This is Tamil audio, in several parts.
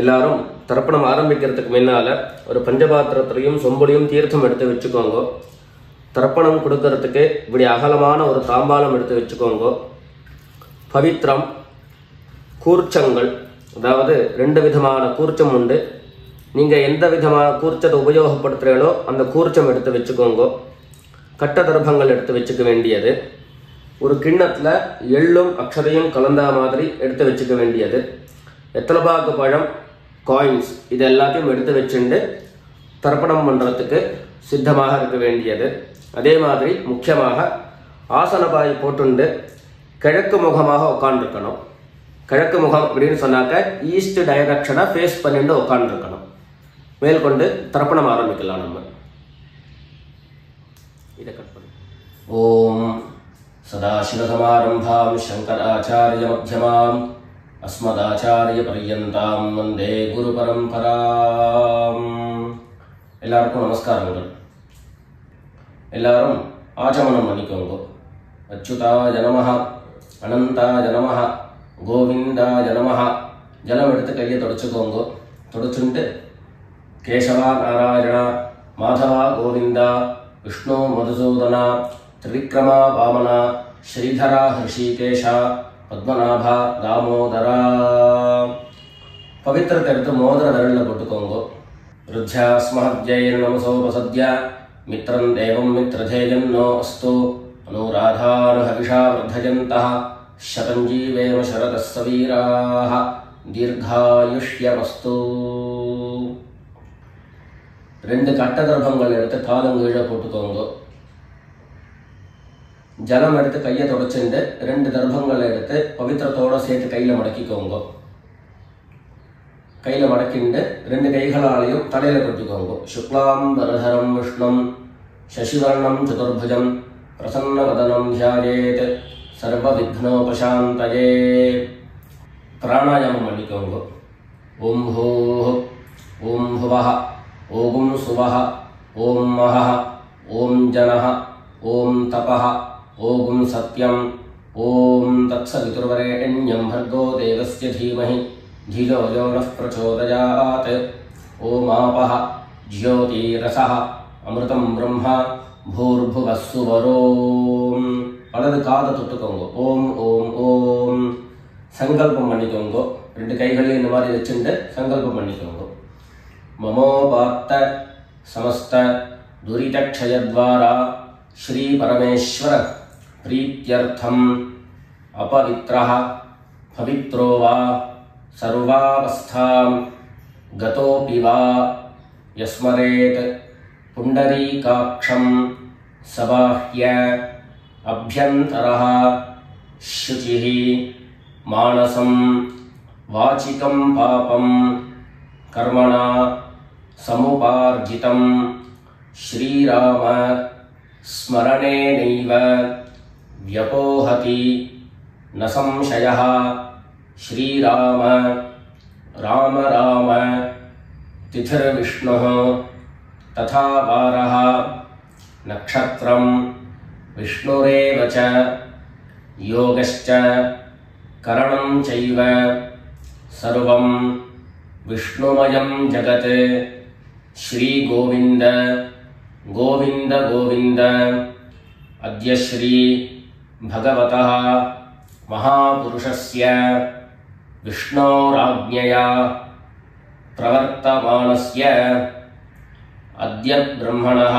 எல்லாரும் தர்ப்பணம் ஆரம்பிக்கிறதுக்கு முன்னால ஒரு பஞ்சபாத்திரத்திலையும் சொம்புலையும் தீர்த்தம் எடுத்து வச்சுக்கோங்க. தர்ப்பணம் கொடுக்கறதுக்கு இப்படி அகலமான ஒரு தாம்பாலம் எடுத்து வச்சுக்கோங்க. பவித்ரம், கூர்ச்சங்கள், அதாவது 2 விதமான கூர்ச்சம் உண்டு. நீங்கள் எந்த விதமான கூர்ச்சத்தை உபயோகப்படுத்துகிறீங்களோ அந்த கூர்ச்சம் எடுத்து வச்சுக்கோங்க. கட்ட தர்ப்பங்கள் எடுத்து வச்சுக்க வேண்டியது. ஒரு கிண்ணத்தில் எள்ளும் அக்ஷதையும் கலந்த மாதிரி எடுத்து வச்சுக்க வேண்டியது. வெத்தலைப்பாக்கு பழம், காயின்ஸ், இது எல்லாத்தையும் எடுத்து வச்சுட்டு தர்ப்பணம் பண்ணுறதுக்கு சித்தமாக இருக்க வேண்டியது. அதே மாதிரி முக்கியமாக ஆசனபாய் போட்டுண்டு கிழக்கு முகமாக உட்காந்துருக்கணும். கிழக்கு முகம் அப்படின்னு சொன்னாக்க ஈஸ்ட் டைரக்ஷனை ஃபேஸ் பண்ணிட்டு உட்காந்துருக்கணும். மேற்கொண்டு தர்ப்பணம் ஆரம்பிக்கலாம். நம்ம இதை கட் பண்ணி ஓம் சதாசிவசமாரம்பாம் சங்கராச்சாரிய மத்தியமாம் அஸ்மதாச்சாரிய பர்யந்தாம் வந்தே குரு பரம்பராம். எல்லாருக்கும் நமஸ்காரங்கள். எல்லாரும் ஆச்சமனம் பண்ணிக்கோங்க. அச்சுதாய நமஹ, அனந்தாய நமஹ, கோவிந்தாய நமஹ. ஜலம் எடுத்து கையை தொடச்சுக்கோங்க. தொடச்சுட்டு கேசவா நாராயணா, மாதவா கோவிந்தா, விஷ்ணு மதுசூதனா, திரிவிக்ரமா வாமனா, ஸ்ரீதரா ஹிருஷிகேஷா, பத்மநாபா தாமோதரா. பவித்திரத்தை எடுத்து மோதிர விரலில் போட்டுக்கோங்க. ருத்யாஸ்மஹத்யைர் நமசோபசத்ய மித்ரம் தேவம் மித்ரதேயன்னோ அஸ்து அனுராதானுஹவிஷா வர்தயந்தः சதஞ்சீவேம சரதஸ்ஸ வீராः தீர்காயுஷ்யமஸ்து. 2 கட்ட தர்ப்பங்கள் எடுத்து காலங்கீழே போட்டுக்கோங்க. ஜலம் எடுத்து கையை தொடச்சுட்டு 2 தர்ப்பங்களை எடுத்து பவித்திரத்தோடு சேர்த்து கையில் மடக்கிக்கோங்க. கையில் மடக்கிண்டு 2 கைகளாலையும் தலையில் கொட்டிக்கோங்க. சுக்லாம் வரதரம் விஷ்ணும் சசிவர்ணம் சதுர்புஜம் பிரசன்னவதனம் தியாயேத் சர்வ விக்னோபசாந்தயே. பிராணாயாமம் பண்ணிக்கோங்க. ஓம் பூஹ், ஓம் புவஹ, ஓம் சுவஹ, ஓம் மஹஹ, ஓம் ஜனஹ, ஓம் தபஹ, ஓம் சத்யம், ஓம் தத்சவிதுர்வரேண்யம் भर्गो देवस्य धीमहि धियो यो नः प्रचोदयात्. ஓம் ஆபஹ ஜ்யோதிரசஹ அமிர்தம் பிரம்ம பூர்புவः சுவரோம். வலது காதை தொட்டுக்கோங்க. ஓம் ஓம் ஓம். சங்கல்பம் பண்ணிக்கோங்க. 2 கைகளையும் இந்த மாதிரி வச்சுட்டு சங்கல்பம் பண்ணிக்கோங்க. மமோபாத்த சமஸ்த துரிதக்ஷயத்வாரா ஸ்ரீ பரமேஸ்வர பிரீத்யர்த்தம் அபவித்ரஹ பவித்ரோ வா சர்வாவஸ்தாம் கதோபி வா யஸ்மரேத் புண்டரீகாக்ஷம் சபாஹ்ய அப்யந்தரஹ சுசிஹி மானசம் வாசிகம் பாபம் கர்மணா சமுபார்ஜிதம் ஸ்ரீராம ஸ்மரணேனைவ வ்யபோஹதி ந சம்சயः. ஸ்ரீராம ராம ராம திதிர்விஷ்ணுः ததா வாரः நக்ஷத்ரம் விஷ்ணுரேவ ச யோகஸ்ச கரணம் சைவ சர்வம் விஷ்ணுமயம் ஜகத். ஸ்ரீ கோவிந்த கோவிந்த கோவிந்த. அத்ய ஸ்ரீ பகவதः மகாபுருஷஸ்ய விஷ்ணோராஜ்ஞயா பிரவர்த்தமானஸ்ய அத்ய பிரம்மணः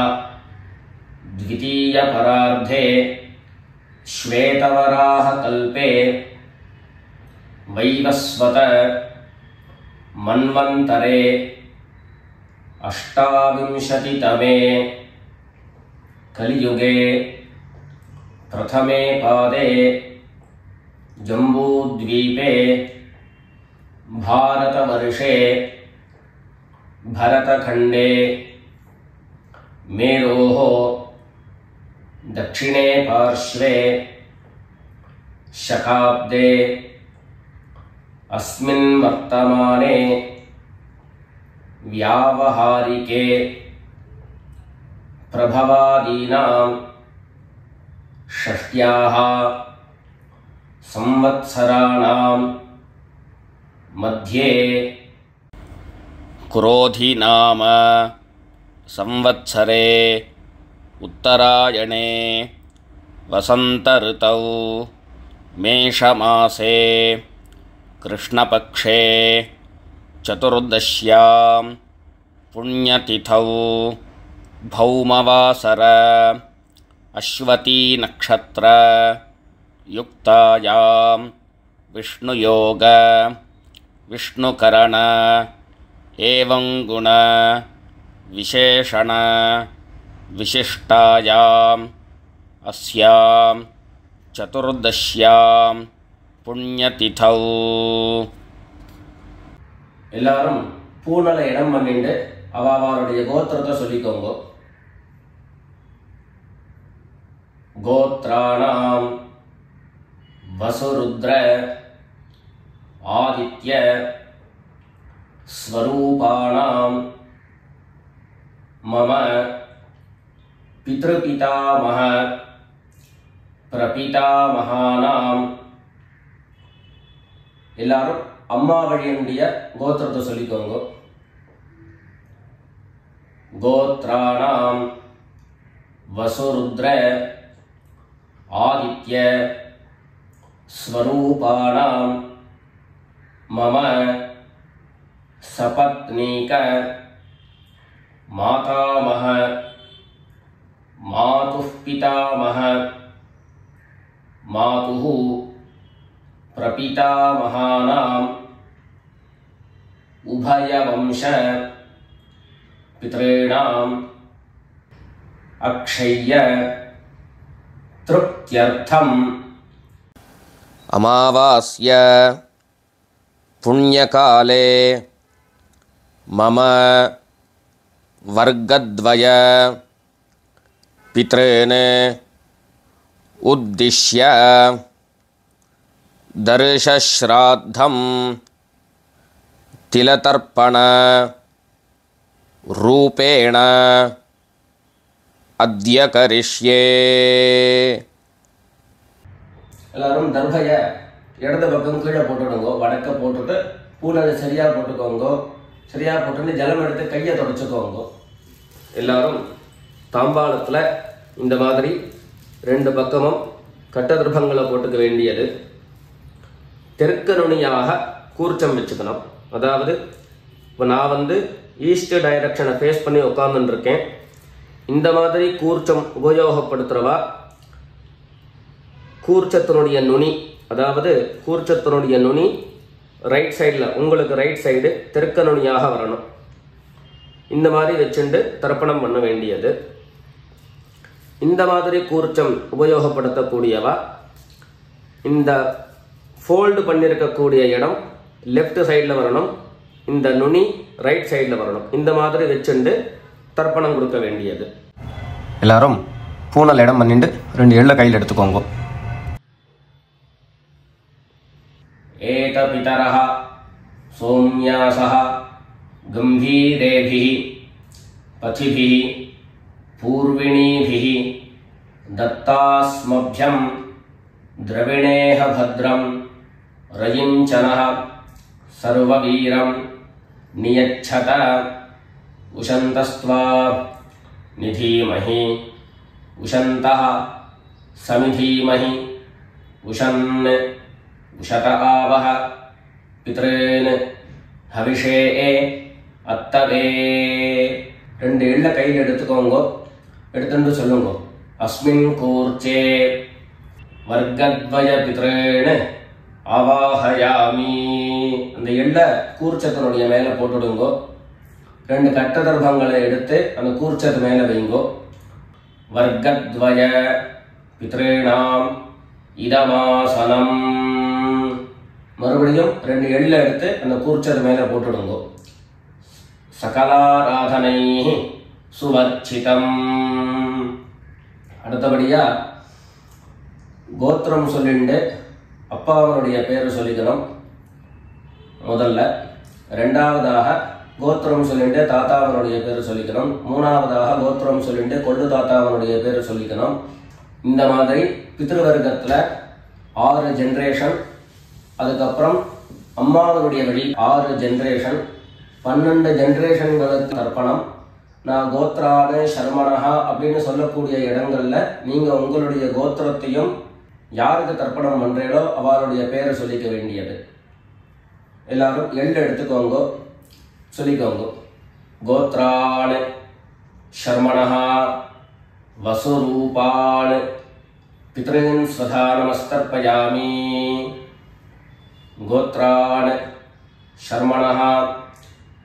द्वितीयपरार्धे श्वेतवराह कल्पे वैवस्वत मन्वन्तरे 28तमे कलियुगे प्रथमे पादे जम्बूद्वीपे भारतवर्षे भरतखण्डे मेरोः दक्षिणे पार्श्वे शकाब्दे अस्मिन् वर्तमाने व्यावहारिके प्रभवादीनां षष्ट्याः संवत्सराणां मध्ये क्रोधी नाम संवत्सरे उत्तरायणे वसंत ऋतौ मेषमासे कृष्णपक्षे चतुर्दश्यां पुण्यतिथौ भौमवासर अश्वती नक्षत्र युक्तायां विष्णुयोग विष्णुकरण एवं गुण विशेषण विशिष्टायां अस्यां चतुर्दश्यां पुण्यतिथौ எல்லாரும் பூனல இடம் பண்ணிட்டு அவளுடைய கோத்திரத்தை சொல்லிக்கோங்க. கோத்ராணாம் வசுருத்ர ஆதித்ய ஸ்வரூபாணாம் மம பித்ருபிதாமஹ பிரபிதாமஹானாம். எல்லாரும் அம்மா வழியினுடைய கோத்திரத்தை சொல்லிக்கோங்க. கோத்ராணாம் வசுருத்ர ஆதித்ய ஸ்வரூபாணாம் மம சபத்னீக மாதாமஹ மாதுः பிதாமஹ மாதுः பிரபிதாமஹானாம் உபயவம்ச பித்ரேணாம் அக்ஷய்ய திருப்த்யர்த்தம் அமாவாஸ்ய புண்ணியகாலே மம வர்க்கத்வய பித்ரேன் உத்திஷ்ய தர்ஷஸ்ராத்தம் திலதர்ப்பண ரூபேண அத்ய கரிஷ்யே. எல்லாரும் தர்பைய இடது பக்கம் கீழே போட்டுடுங்க. வடக்க போட்டுட்டு பூனை சரியாக போட்டுக்கோங்க. சரியாக போட்டுட்டு ஜலம் எடுத்து கையை தொடச்சிக்கோங்க. எல்லாரும் தாம்பாளத்தில் இந்த மாதிரி ரெண்டு பக்கமும் கட்ட தர்பங்களை போட்டுக்க வேண்டியது. தெற்கு நுனியாக கூர்ச்சம் வச்சுக்கணும். அதாவது இப்போ நான் ஈஸ்ட் டைரக்ஷனை ஃபேஸ் பண்ணி உட்காந்துருக்கேன். இந்த மாதிரி கூர்ச்சம் உபயோகப்படுத்துகிறவா கூர்ச்சத்தினுடைய நுனி, அதாவது கூர்ச்சத்தினுடைய நுனி ரைட் சைடில், உங்களுக்கு ரைட் சைடு தெற்கு நுனியாக வரணும். இந்த மாதிரி வச்சுட்டு தர்ப்பணம் பண்ண வேண்டியது. இந்த மாதிரி கூர்ச்சம் உபயோகப்படுத்தக்கூடியவா இந்த ஃபோல்டு பண்ணியிருக்கக்கூடிய இடம் லெஃப்ட் சைடில் வரணும். இந்த நுனி ரைட் சைடில் வரணும். இந்த மாதிரி வச்சுட்டு தர்ப்பணம் கொடுக்க வேண்டியது. எல்லாரும் பூனல் இடம் பண்ணிட்டு ரெண்டு எள்ள கையில் எடுத்துக்கோங்க. ஏத பிதரஹ சோம்யாசஹ கம்பீரேபிஹி பதிபிஹி பூர்விணீபிஹி தத்தாஸ்மப்யம் திரவிணேஹ பத்ரம் ரயிஞ்சனஹ சர்வவீரம் நியச்சத உஷந்தஸ்த்வா நிதீமஹி உஷந்தஹ சமிதீமஹி உஷன் உஷத ஆவஹ பித்ரேன் ஹவிஷே அத்தவே. ரெண்டு எள்ள கையில் எடுத்துக்கோங்க. எடுத்துட்டு சொல்லுங்க. அஸ்மின் கூர்ச்சே வர்க்கத்வய பித்ரேன் ஆவாஹயாமி. அந்த எள்ள கூர்ச்சத்தினுடைய மேலே போட்டுடுங்க. ரெண்டு கட்ட தர்பங்களை எடுத்து அந்த கூர்ச்சத்து மேலே வைங்கோ. வர்க்கத்வய பித்ரேணாம் இதமாசனம். மறுபடியும் ரெண்டு எள்ள எடுத்து அந்த கூர்ச்சத்து மேலே போட்டுடுங்க. சகலாராதனை சுவர்ச்சிதம். அடுத்தபடியா கோத்திரம் சொல்லிண்டு அப்பாவனுடைய பேர் சொல்லிக்கணும் முதல்ல. ரெண்டாவதாக கோத்திரம் சொல்லிட்டு தாத்தாவனுடைய பேர் சொல்லிக்கணும். மூணாவதாக கோத்திரம் சொல்லிட்டு கொள்ளு தாத்தாவனுடைய பேர் சொல்லிக்கணும். இந்த மாதிரி பித்ருவர்க்கத்தில் 6 ஜென்ரேஷன், அதுக்கப்புறம் அம்மாவனுடைய வழி 6 ஜென்ரேஷன், 12 ஜென்ரேஷன்களுக்கு தர்ப்பணம். நான் கோத்ரானு சர்மணஹா அப்படின்னு சொல்லக்கூடிய இடங்கள்ல நீங்க உங்களுடைய கோத்திரத்தையும் யாருக்கு தர்ப்பணம் பண்றீங்களோ அவளுடைய பேரை சொல்லிக்க வேண்டியது. எல்லாரும் எள்ளு எடுத்துக்கோங்க, சொல்லிக்கோங்க. கோத்ரானு சர்மணஹா வசுரூபான் பித்ருன் ஸ்வதா நமஸ்தர்ப்பயாமி. கோத்ரான் சர்மணஹா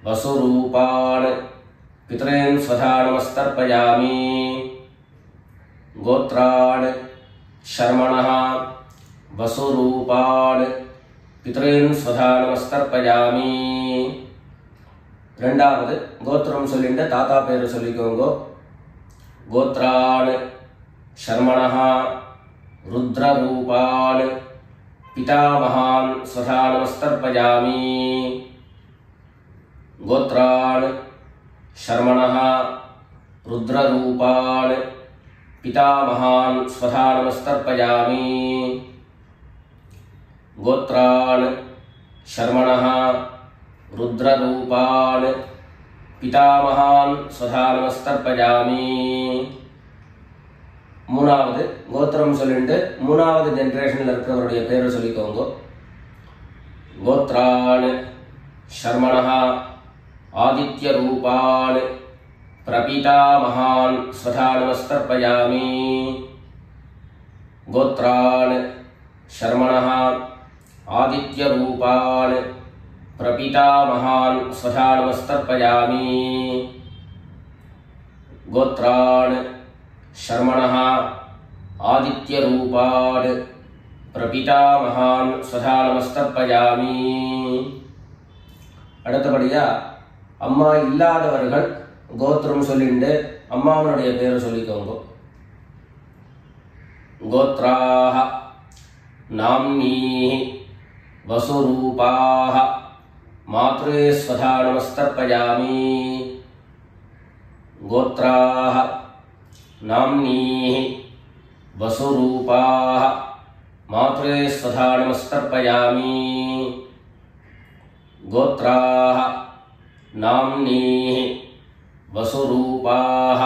வசுரூபான் பித்ருன் ஸ்வதா நமஸ்தர்ப்பயாமி. கோத்ரான் சர்மணஹா வசுரூபான் பித்ருன் ஸ்வதா நமஸ்தர்ப்பயாமி. ரெண்டாவது கோத்திரம் சொல்லிட்டு தாத்தா பேரு சொல்லிக்கோங்க. கோத்ரான் சர்மணஹா ருத்ரரூபான் பிதாமகான் ஸ்வதா நமஸ்தர்ப்பயாமி. கோத்ரான் சர்மணஹா ருத்ரரூபான் பிதாமகான் ஸ்வதா நமஸ்தர்ப்பயாமி. கோத்ரான் சர்மணஹா ருத்ரரூபான் பிதாமகான் ஸ்வதா நமஸ்தர்ப்பயாமி. மூணாவது கோத்திரம் சொல்லிட்டு மூணாவது ஜென்ரேஷன்ல இருக்கிறவருடைய பேரை சொல்லிக்கோங்க. கோத்ரான் சர்மணஹா ஆதித்ய ரூபான் பிரபிதாமகான் ஸ்வதா நமஸ்தர்ப்பயாமி. கோத்ரான் சர்மணஹா ஆதித்ய ரூபான் பிரபிதாமகான் ஸ்வதா நமஸ்தர்ப்பயாமி. கோத்ரான் சர்மணஹா ஆதித்ய ரூபான் பிரபிதாமகான் ஸ்வதா நமஸ்தர்ப்பயாமி. அடுத்தபடியா அம்மா இல்லாதவர்கள் கோத்திரம் சொல்லிட்டு அம்மாவனுடைய பேரை சொல்லிக்கோங்க. கோத்ராஹ நாம்னீஹி வசுரூபாஹ மாத்ரே ஸ்வதா நமஸ்தர்ப்பயாமி. கோத்ராஹ நாம்னீஹி வசுரூபாஹ மாத்ரே ஸ்வதா நமஸ்தர்ப்பயாமி. கோத்ராஹ நாம்னீஹி வசுரூபாஹ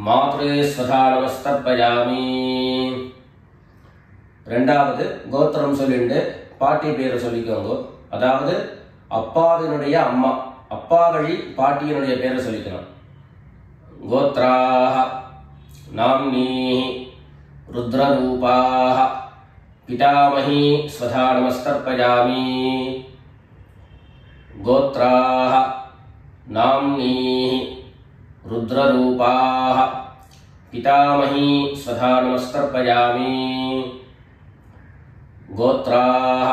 மாத்ரே ஸ்வதா நமஸ்தர்ப்பயாமி. ரெண்டாவது கோத்திரம் சொல்லிட்டு பாட்டி பேரை சொல்லிக்கோங்க. அதாவது அப்பாவினுடைய அம்மா, அப்பா வழி பாட்டியினுடைய பேரை சொல்லிக்கணும். கோத்ராஹ நாம்னீஹி ருத்ரரூபாஹ பிதாமஹி ஸ்வதா நமஸ்தர்ப்பயாமி. கோத்ராஹ நாம்னீஹி ருத்ரரூபாஹ பிதாமஹி ஸ்வதா நமஸ்தர்ப்பயாமி. கோத்ராஹ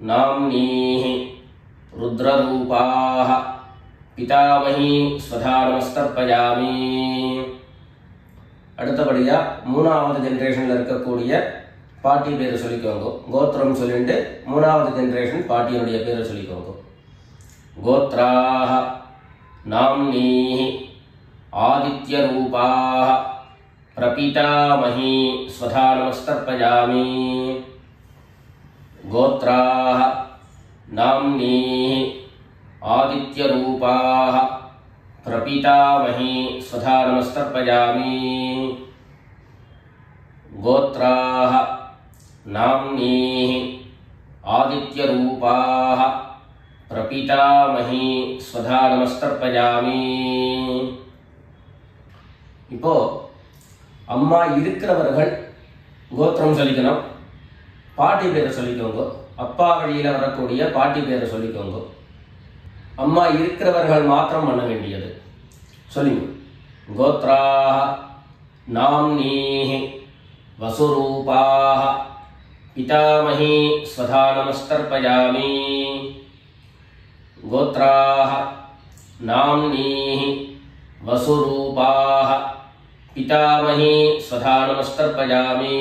நாம்னீஹி ருத்ரரூபாஹ பிதாமஹி ஸ்வதா நமஸ்தர்ப்பயாமி. அடுத்தபடியா மூணாவது ஜென்ரேஷன்ல இருக்கக்கூடிய பாட்டி பேரை சொல்லிக்கோங்க. கோத்திரம் சொல்லிட்டு மூணாவது ஜென்ரேஷன் பாட்டியினுடைய பேரை சொல்லிக்கோங்க. கோத்ராஹ நாம்னீஹி ஆதித்ய ரூபாஹ பிரபிதாமஹி ஸ்வதா நமஸ்தர்ப்பயாமி. கோத்ராஹ நாம்னீஹி ஆதித்ய ரூபாஹ பிரபிதாமஹி ஸ்வதா நமஸ்தர்ப்பயாமி. கோத்ராஹ நாம்னீஹி ஆதித்ய ரூபாஹ பிரபிதாமஹி ஸ்வதா நமஸ்தர்ப்பயாமி. இப்போ அம்மா இருக்கிறவர்கள் கோத்திரம் சொல்லிக்கணும், பாட்டி பேரை சொல்லிக்கோங்க. அப்பா வழியில வரக்கூடிய பாட்டி பேரை சொல்லிக்கோங்க. அம்மா இருக்கிறவர்கள் மாத்திரம் பண்ண வேண்டியது. சொல்லுங்க. கோத்ராஹ நாம்னீஹி வசுரூபாஹ பிதாமஹி ஸ்வதா நமஸ்தர்ப்பயாமி. கோத்ராஹ நாம்னீஹி வசுரூபாஹ பிதாமஹி ஸ்வதா நமஸ்தர்ப்பயாமி.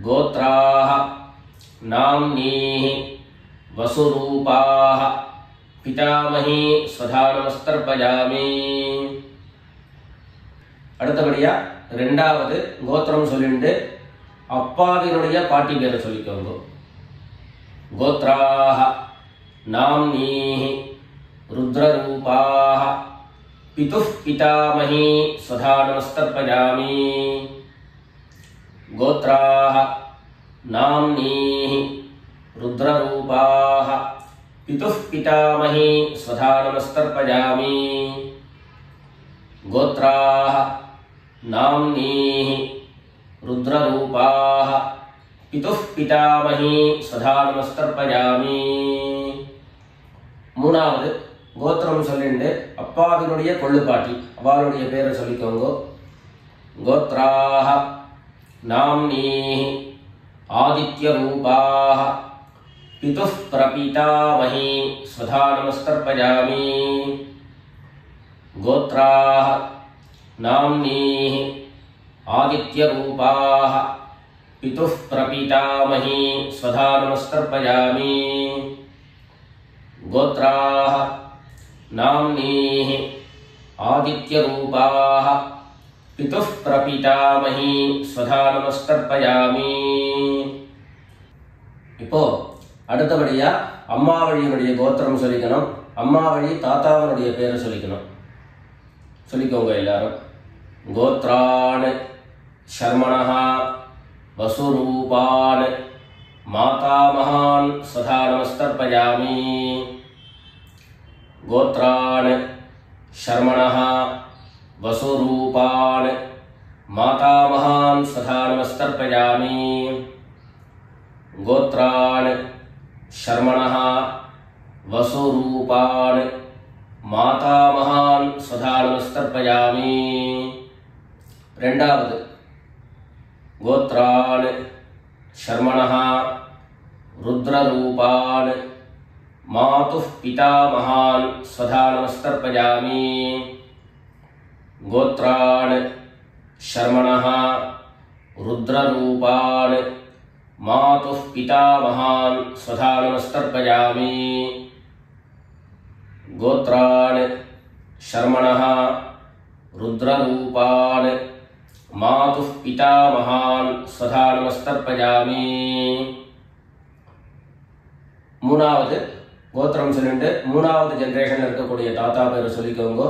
கோத்ராஹ நாம்னீஹி வசுரூபாஹ பிதாமஹி ஸ்வதா நமஸ்தர்ப்பயாமி. அடுத்தபடியா ரெண்டாவது கோத்திரம் சொல்லிட்டு அப்பாவினுடைய பாட்டி பேரை சொல்லிக்கோங்க. கோத்ராஹ नाम्नीः रुद्ररूपाः पितुः पितामही स्वधा नमस्तर्पयामि। गोत्राः नाम्नीः रुद्ररूपाः पितुः पितामही स्वधा नमस्तर्पयामि। गोत्राः नाम्नीः रुद्ररूपाः पितुः पितामही स्वधा नमस्तर्पयामि। மூணாவது கோத்திரம் சொல்லிண்டு அப்பாவினுடைய கொள்ளுப்பாட்டி அவளுடைய பேரை சொல்லிக்கோங்க. கோத்ராஹ நாம்னீஹி ஆதித்யரூபாஹ பிதுः பிரபிதாமஹி ஸ்வதா நமஸ்தர்ப்பயாமி. கோத்ராஹ நாம்னீஹி ஆதித்யரூபாஹ பிதுः பிரபிதாமஹி ஸ்வதா நமஸ்தர்ப்பயாமி. गोत्राः नाम्नीः आदित्यरूपाः पितुः प्रपितामही स्वधा நமஸ்தர்ப்பயாமி. இப்போ அடுத்தபடியா அம்மா வழியினுடைய கோத்திரம் சொல்லிக்கணும். அம்மா வழி தாத்தாவனுடைய பேரை சொல்லிக்கணும். சொல்லிக்கோங்க எல்லாரும். கோத்ரான் சர்மணः வசுரூபான் मातामहान् स्वधा नमस्तर्पयामि. गोत्रान् शर्मणः वसुरूपान् मातामहान् स्वधा नमस्तर्पयामि. गोत्रान् शर्मणः वसुरूपान् मातामहान् स्वधा नमस्तर्पयामि. ரெண்டாவது गोत्रान् शर्मणः रुद्ररूपान् मातुः पितामहान् स्वधा नमस्तर्पयामि. गोत्रान् शर्मणः रुद्ररूपान् मातुः पितामहान् स्वधा नमस्तर्पयामि. गोत्रान् शर्मणः रुद्ररूपान् मातुः पितामहान् स्वधा नमस्तर्पयामि. மூணாவது கோத்திரம் சொல்லிட்டு மூணாவது ஜெனரேஷன்ல இருக்கக்கூடிய தாத்தா பேரை சொல்லிக்கோங்க.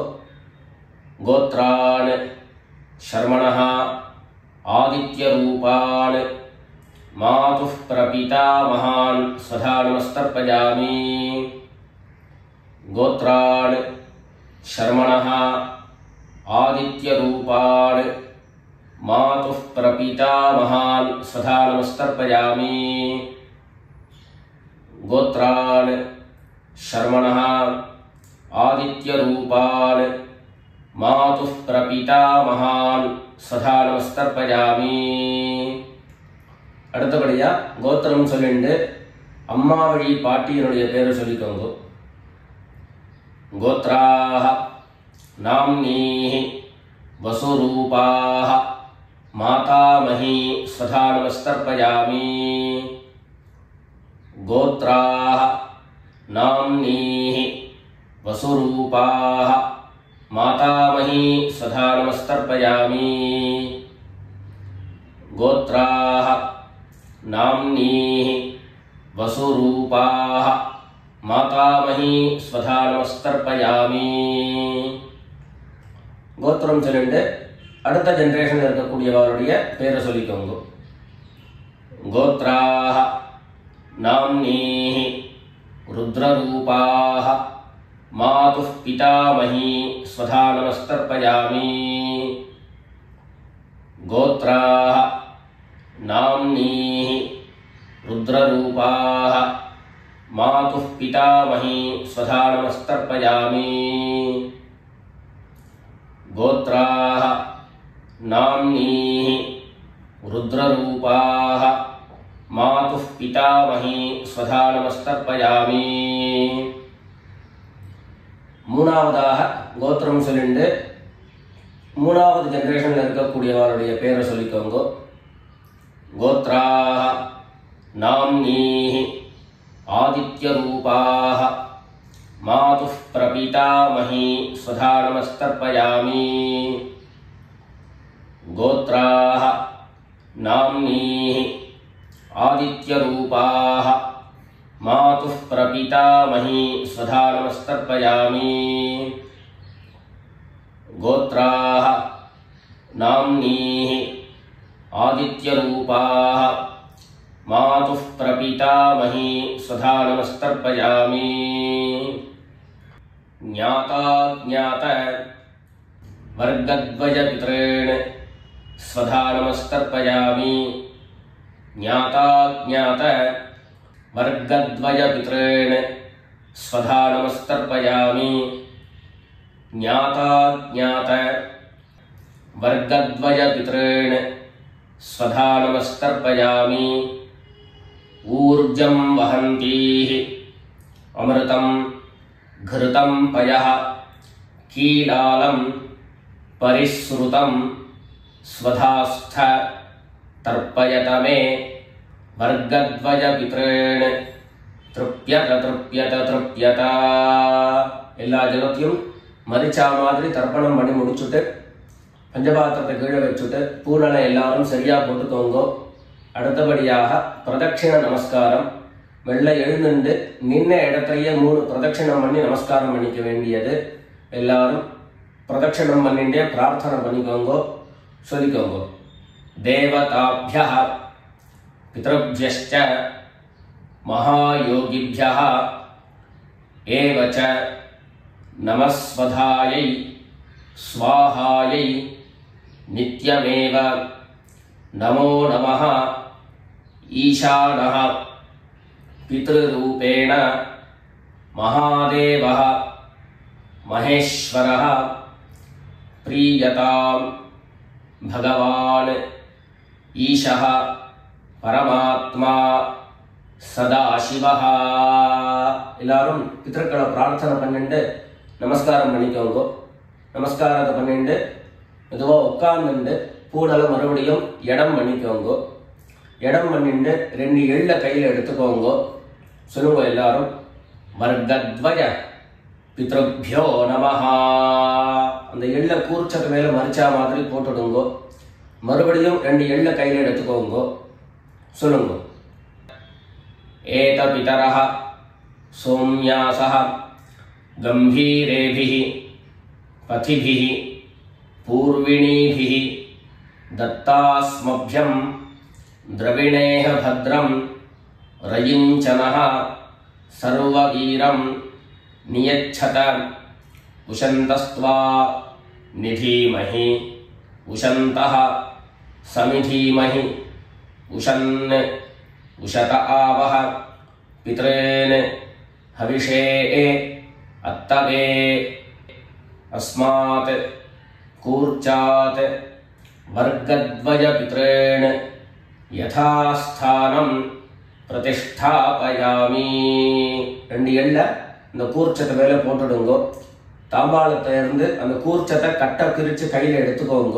கோத்ரான் शर्मणः आदित्यरूपान् मातुः प्रपितामहान् स्वधा नमस्तर्पयामि. गोत्रान् शर्मणः आदित्यरूपान् मातुः प्रपितामहान् स्वधा नमस्तर्पयामि. गोत्रान् शर्मणः आदित्यरूपान् मातुः प्रपितामहान् स्वधा नमस्तर्पयामि. அடுத்தபடியா கோத்திரம் சொல்லிண்டு அம்மா வழி பாட்டியினுடைய பேரை சொல்லிக்கோங்க. கோத்ராஹ நாம்னீஹி வசுரூபாஹ मातामही स्वधा नमस्तर्पयामि. गोत्राः नाम्नीः वसुरूपाः मातामही स्वधा नमस्तर्पयामि. गोत्राः नाम्नीः वसुरूपाः मातामही स्वधा नमस्तर्पयामि. கோத்திரம் சொல்லிட்டு அடுத்த ஜெனரேஷன்ல இருக்கக்கூடியவருடைய பேரை சொல்லிக்கோங்க. கோத்ராஹ நாம்னீஹி रुद्ररूपाः मातुः पितामही स्वधा नमस्तर्पयामि. गोत्राः नाम्नीः रुद्ररूपाः मातुः पितामही स्वधा नमस्तर्पयामि. गोत्राः नाम्नीः रुद्ररूपाः मातुः पितामही स्वधा नमस्तर्पयामि. மூணாவதாக கோத்திரம் சொல்லிண்டு மூணாவது ஜெனரேஷன்ல இருக்கக்கூடியவருடைய பேரை சொல்லிக்கோங்க. கோத்ராஹ நாம்னீஹி ஆதித்யரூபாஹ मातुः प्रपितामही स्वधा नमस्तर्पयामि. गोत्राः नाम्नीः आदित्यरूपाः मातुः मातुः प्रपितामही स्वधा नमस्तर्पयामि। गोत्राः नाम्नीः आदित्यरूपाः मातुः प्रपितामही स्वधा नमस्तर्पयामि। ज्ञाता ज्ञात वर्गद्वयपितॄन् स्वधा नमस्तर्पयामि। ज्ञाता ज्ञात वर्गद्वयपितॄन् स्वधा नमस्तर्पयामि। ज्ञाता ज्ञात वर्गद्वयपितॄन् स्वधा नमस्तर्पयामि। ऊर्जं वहन्तीः अमृतं घृतं पयः कीलालं परिसृतं स्वधास्थ तर्पयत मे वर्गद्वयपितॄन् तृप्यत तृप्यत तृप्यत। எல்லா ஜலத்தையும் மரிச்சா மாதிரி தர்ப்பணம் பண்ணி முடிச்சுட்டு பஞ்சபாத்திரத்தை கீழே வச்சுட்டு பூனலை எல்லாரும் சரியா போட்டுக்கோங்க. அடுத்தபடியாக பிரதட்சிண நமஸ்காரம். வெள்ளை எழுந்துண்டு நின்ன இடத்தையே 3 பிரதட்சிணம் பண்ணி நமஸ்காரம் பண்ணிக்க வேண்டியது. எல்லாரும் பிரதட்சிணம் பண்ணிண்டே பிரார்த்தனை பண்ணிக்கோங்க, சொல்லிக்கோங்க. தேவதாभ्यः பித்ருभ्यश्च महायोगिभ्यः एव च नमस्वधायै स्वाहायै नित्यमेव नमो नमः। ईशानः पितृरूपेण महादेवः महेश्वरः प्रीयतां भगवान् ईशः परमात्मा सदाशिवः। எல்லாரும் பித்ருக்களை பிரார்த்தனை பண்ணிட்டு நமஸ்காரம் பண்ணிக்கோங்க. நமஸ்காரத்தை பண்ணிட்டு மெதுவா உட்கார்ந்துட்டு பூனலை மறுபடியும் இடம் பண்ணிக்கோங்க. இடம் பண்ணிட்டு 2 எள்ள கையில் எடுத்துக்கோங்க. சொல்லுங்க எல்லாரும், வர்கத்வய பித்ருभ्यो நமஹ. அந்த எள்ள கூர்ச்சத்து மேல மரிச்சா மாதிரி போட்டுடுங்க. மறுபடியும் 2 எள்ள கையில் எடுத்துக்கோங்க. சொல்லுங்க, ஏத பிதரஹ சோம்யாசஹ கம்பீரேபிஹி பதிபிஹி பூர்விணீபிஹி दत्तास्मभ्यं द्रविणेह भद्रं रयिञ्चनः सर्ववीरं नियच्छत उशन्तस्त्वा निधीमहि उशन्तः समिधीमहि उशन् उशत आवह पितॄन् हविषे अत्तवे अस्मात् कूर्चात् वर्गद्वयपितॄन् यथास्थानं प्रतिष्ठापयामि. 2 எள்ள இந்த கூர்ச்சத்தை மேல போட்டுடுங்க. தாம்பாளத்தை இருந்து அந்த கூர்ச்சத்தை கட்ட பிரிச்சு கையில எடுத்துக்கோங்க.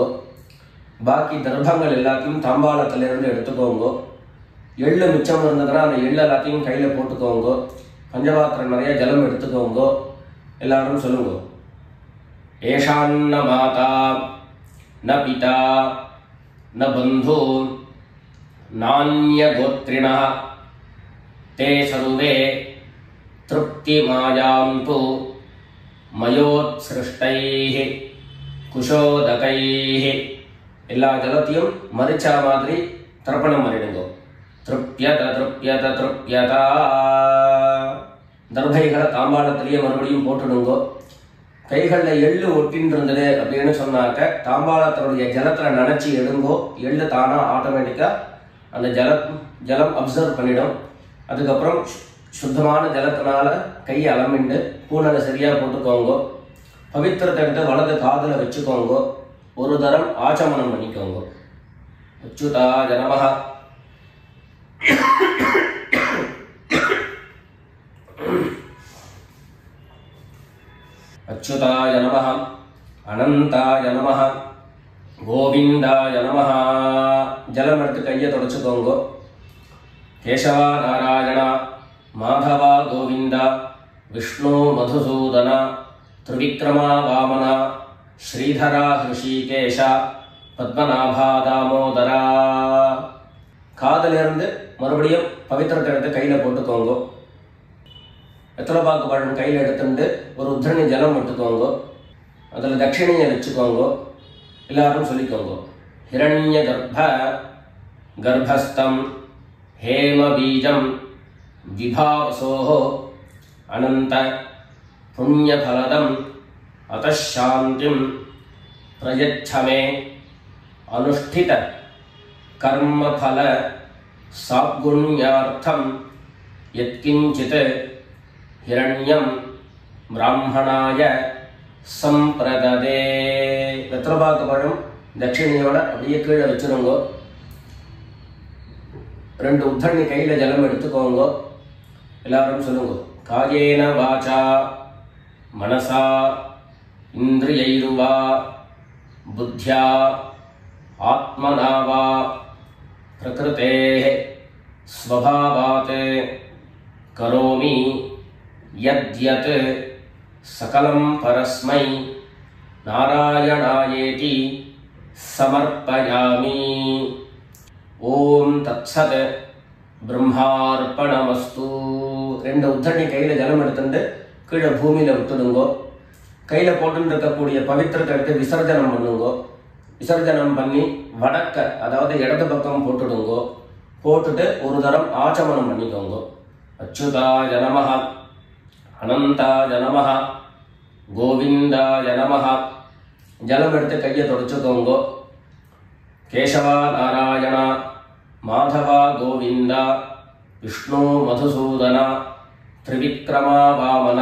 பாக்கி தர்ப்பங்கள் எல்லாத்தையும் தாம்பாளத்துல இருந்து எடுத்துக்கோங்க. எள்ளு மிச்சம் இருந்ததுன்னா அந்த எள்ளு எல்லாத்தையும் கையில போட்டுக்கோங்க. பஞ்சபாத்திரம் நிறைய ஜலம் எடுத்துக்கோங்க. எல்லாரும் சொல்லுங்க, ஏஷான்ன மாதா न पिता न बन्धु नान्यगोत्रिणः ते सर्वे तृप्तिमायान्तु मयोत्सृष्टैः कुशोदकैः. எல்லா ஜலத்தையும் மரிச்சா மாதிரி தர்ப்பணம் பண்ணிடுங்க. திருப்யத திருப்யத திருப்யதா. தர்பைகளை தாம்பாளத்திலேயே மறுபடியும் போட்டுடுங்க. கைகளில் எள்ளு ஒட்டின்னு இருந்தது அப்படின்னு சொன்னாக்க தாம்பாளத்தினுடைய ஜலத்தில் நினச்சி எடுங்கோ. எள்ளு தானா ஆட்டோமேட்டிக்காக அந்த ஜலம் அப்சர்வ் பண்ணிடும். அதுக்கப்புறம் சுத்தமான ஜலத்தினால கையை அலமிண்டு பூனலை சரியாக போட்டுக்கோங்க. பவித்திரத்தை எடுத்து வலது காதில் வச்சுக்கோங்க. ஒரு தரம் ஆச்சமனம் பண்ணிக்கோங்க. அச்சுதாய நமஹ. अच्युताय नमः अनंताय नमः गोविंदाय नमः. जलम எடுத்து கையை தொடச்சுக்கோங்க. கேசவா நாராயண மாதவா கோவிந்த விஷ்ணு மதுசூதன त्रिविक्रमा वामन श्रीधरा ऋषिकेश पद्मनाभा दामोदरा. காதிலிருந்து மறுபடியும் பவித்திரத்தை எடுத்து கையில் போட்டுக்கோங்க. வெத்தலைப்பாக்கு பழம் கையில் எடுத்துட்டு ஒரு உத்தரணி ஜலம் விட்டுக்கோங்க. அதில் தட்சிணையை வச்சுக்கோங்க. எல்லாரும் சொல்லிக்கோங்க. ஹிரண்ய கர்ப்பஸ்தம் ஹேம பீஜம் விபாவசோஹோ அனந்த புண்ணியபலதம் அதாந்திம் பிரயச்சமே அனுஷ்டித கர்மபல சாப்குண்யார்த்தம் யத்கிஞ்சித் ஹிரண்யம் பிராமணாய சம்பிரததே. வெத்தலைப்பாக்கு பழம் தட்சிணையோட அப்படியே கீழே வச்சிருங்க. 2 உத்தரணி கையில் ஜலம் எடுத்துக்கோங்க. எல்லாரும் சொல்லுங்க. காயேன வாசா மனசா இந்திரியைர்வா புத்தியா ஆத்மனா வா பிரகிருதேஹ ஸ்வபாவாத் கரோமி யத்யத் சகலம் பரஸ்மை நாராயணாயேதி சமர்ப்பயாமி. ஓம் தத்சத் பிரம்மார்ப்பணமஸ்து. 2 உத்தரணி கையில் ஜலம் எடுத்துட்டு கீழே பூமியில் விட்டுடுங்கோ. கையில் போட்டுன்னு இருக்கக்கூடிய பவித்திரத்தை எடுத்து விசர்ஜனம் பண்ணுங்கோ. விசர்ஜனம் பண்ணி வடக்க, அதாவது இடது பக்கம் போட்டுடுங்கோ. போட்டுட்டு ஒரு தரம் ஆச்சமனம் பண்ணிக்கோங்க. அச்சுதாய நமஹ, அனந்தாய நமஹ, கோவிந்தாய நமஹ. ஜலம் எடுத்து கையை தொடச்சுக்கோங்க. கேசவா நாராயண, மாதவா கோவிந்தா, விஷ்ணு மதுசூதன, திரிவிக்ரமா வாமன,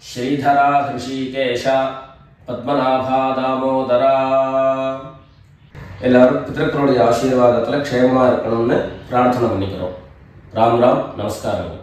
ஸ்ரீதரா ஹிருஷிகேஷ, பத்மநாபா தாமோதரா. எல்லாரும் பிதர்களுடைய ஆசீர்வாதத்தில் க்ஷேமமாக இருக்கணும்னு பிரார்த்தனை பண்ணிக்கிறோம். ராம் ராம், நமஸ்காரங்கள்.